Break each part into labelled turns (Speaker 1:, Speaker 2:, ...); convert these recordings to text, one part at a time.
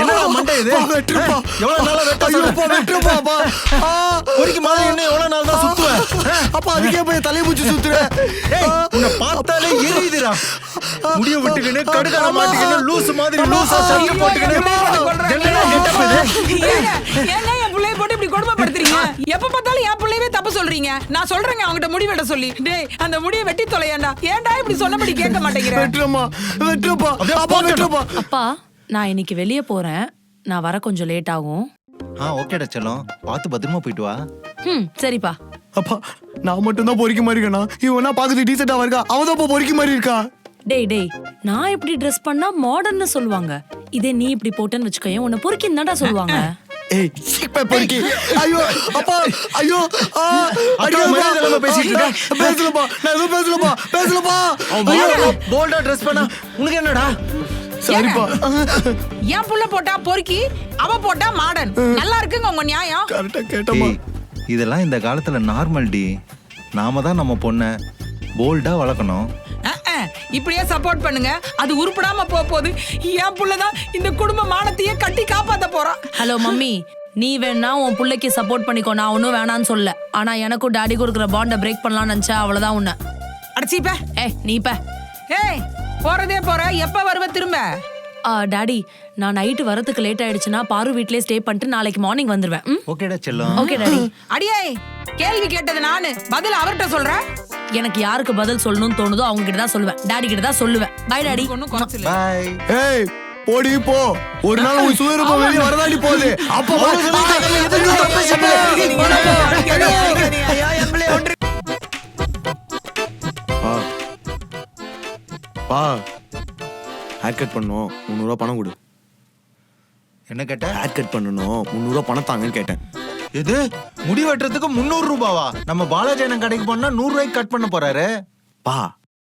Speaker 1: என்னடா மண்டை இது?
Speaker 2: வெட்டுப்பா.
Speaker 1: எவ்வளவு நாளா வெட்ட
Speaker 2: ஐயோப்பா, வெட்டுப்பாப்பா.
Speaker 1: பொறுக்கி மாதிரி என்ன எவ்வளவு நாள் தான் சுத்துவேன்?
Speaker 2: அப்பா அதுக்கே போய் தலையை பிடிச்சி சுத்துறேன்.
Speaker 1: உன்னை பார்த்தாலே எரியுதுடா. முடிய விட்டுக்கின்னு கடுக்கார மாட்டிக்கின்னு லூசு மாதிரி லூசா சட்டை போட்டுக்கின்னு என்னடா கெட்டப் இது?
Speaker 3: ஏங்க என் பிள்ளைய போட்டு இப்படி கொடுமைப்படுத்துறீங்க? எப்ப பார்த்தாலும் என் பிள்ளையவே தப்பு சொல்றீங்க. நான் சொல்றேங்க அவங்கிட்ட முடி வெட்ட சொல்லி. டேய் அந்த முடியை வெட்டி தொலையாண்டா. ஏன்டா இப்படி சொன்னபடி கேட்க மாட்டேங்கிற?
Speaker 2: வெட்டுறமா, வெட்டுப்பா. அப்பா வெட்டுப்பா.
Speaker 4: அப்பா நான் இன்னைக்கு வெளியே போறேன். நான் வர கொஞ்சம் லேட் ஆகும்.
Speaker 1: ஓகேடா செல்லம், பார்த்து பத்திரமா போயிட்டு வா.
Speaker 4: சரிப்பா.
Speaker 2: அப்பா நான் மட்டும் தான் பொறுக்கி மாதிரி இருக்கேனா? இவனா பாக்குறது டீசெண்டா இருக்கா, அவதான் இப்ப பொறுக்கி மாதிரி இருக்கா.
Speaker 4: டேய் டேய் நான் இப்படி ட்ரெஸ் பண்ணா மாடர்ன்னு சொல்லுவாங்க. இதே நீ இப்படி போட்டேன்னு வச்சுக்கோயேன் உன்னை பொறுக்கின்னு தான்டா சொல்லுவாங்க.
Speaker 2: ஏய் சீப்பை பொறுக்கி. ஐயோ அப்பா, ஐயோ
Speaker 1: மரியாதை பேசிட்டு இருக்க.
Speaker 2: பேசலப்பா, நான் எதுவும் பேசலப்பா, பேசலப்பா.
Speaker 1: போல்டா ட்ரெஸ் பண்ணா உனக்கு என்னடா?
Speaker 2: சரிப்பா.
Speaker 3: என் புள்ள போட்டா பொறுக்கி, அவ போட்டா மாடன். நல்லா இருக்குங்க உங்க நியாயம்.
Speaker 2: கரெக்டா கேட்டமா.
Speaker 1: இதெல்லாம் இந்த காலத்துல நார்மல் டி. நாம தான் நம்ம பொண்ணை போல்டா வளர்க்கணும்.
Speaker 3: இப்படியே சப்போர்ட் பண்ணுங்க. அது உருப்படாம போகுது. என் புள்ளதான் இந்த குடும்ப மானத்தையே கட்டி காப்பாத்த போறான்.
Speaker 4: ஹலோ மம்மி, நீ வேணா உன் பிள்ளைக்கு சப்போர்ட் பண்ணிக்கோ, நான் ஒன்னும் வேணான்னு சொல்ல. ஆனா எனக்கும் டாடி கொடுக்குற பாண்டை பிரேக் பண்ணலாம்னு நினைச்சா அவ்வளவுதான் உன்னை.
Speaker 3: அடிச்சிப்ப.
Speaker 4: நீப்ப.
Speaker 3: ஏய் போறதே போற, எப்ப வருவ திரும்ப?
Speaker 4: டாடி நான் நைட்டு வரதுக்கு லேட் ஆயிடுச்சுன்னா பாரு வீட்லயே ஸ்டே பண்ணிட்டு நாளைக்கு மார்னிங் வந்துருவேன்.
Speaker 1: ஓகேடா செல்லம்.
Speaker 4: Okay daddy.
Speaker 3: அடியே கேள்வி கேட்டது நானு, பதில் அவர்கிட்ட சொல்றேன்.
Speaker 4: எனக்கு யாருக்கு பதில் சொல்லணும்னு தோணுதோ அவங்க கிட்ட தான் சொல்லுவேன். டாடி கிட்ட தான் சொல்லுவேன். Bye daddy.
Speaker 3: ஒண்ணும் குறைச்சல.
Speaker 1: பை.
Speaker 2: ஏய் போடி போ. ஒரு நாள் உன் சுயரூபம் வெளியே வரதாடி போகுது. அப்பா பா ஹேர் கட் பண்ணணும், 300 ரூபா பணம் கொடு.
Speaker 1: என்ன கேட்ட?
Speaker 2: ஹேர் கட் பண்ணணும், 300 ரூபா பணம் தாங்கன்னு கேட்டேன்.
Speaker 1: எது? முடி வெட்டுறதுக்கு 300 ரூபாவா? நம்ம பாலாஜி கடைக்கு போனா 100 ரூபாய்க்கு கட் பண்ண போறாரு.
Speaker 2: பா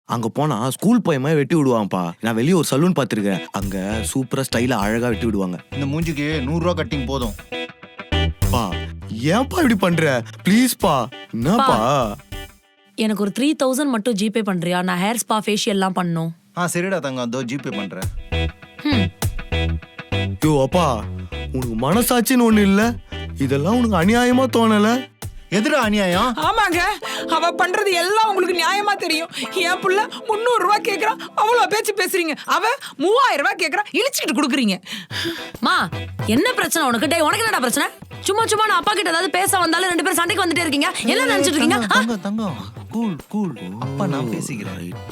Speaker 2: அங்க போனா ஸ்கூல் போய் மாதிரி வெட்டி விடுவாங்கப்பா. நான் வெளியே ஒரு சலூன் பார்த்துருக்கேன், அங்க சூப்பரா ஸ்டைலா அழகா வெட்டி விடுவாங்க.
Speaker 1: இந்த மூஞ்சிக்கு 100 ரூபா கட்டிங் போதும்.
Speaker 2: பா ஏன்பா இப்படி பண்ற? ப்ளீஸ் பா. என்னப்பா?
Speaker 4: எனக்கு ஒரு 3000 மட்டும் ஜிபே பண்றியா? நான் ஹேர் ஸ்பா ஃபேஷியல் எல்லாம் பண்ணனும்.
Speaker 1: சரிடா தங்கம், அதோ ஜிபே பண்றேன்.
Speaker 2: யோ அப்பா, உனக்கு மனசாட்சின்னு ஒண்ணு இல்ல? இதெல்லாம் உனக்கு அநியாயமா தோணல?
Speaker 1: எதிரா அநியாயம்?
Speaker 3: ஆமாங்க, அவ பண்றது எல்லாம் உங்களுக்கு நியாயமா தெரியும். என் புள்ள 300 ரூபாய் கேக்குறான், அவ்வளவு பேச்சு பேசுறீங்க. அவ 3000 ரூபாய் கேக்குறான், இழிச்சுக்கிட்டு கொடுக்குறீங்க.
Speaker 4: மா என்ன பிரச்சனை உனக்கு? டேய் உனக்கு என்னடா பிரச்சனை? சும்மா சும்மா நான் அப்பா கிட்ட ஏதாவது பேச வந்தாலும் 2 பேரும் சண்டைக்கு வந்துட்டே இருக்கீங்க. என்ன நினைச்சிட்டு இருக்கீங்க?
Speaker 1: தங்கம் கூல் கூல், அப்பா நான் பேசிக்கிறேன்.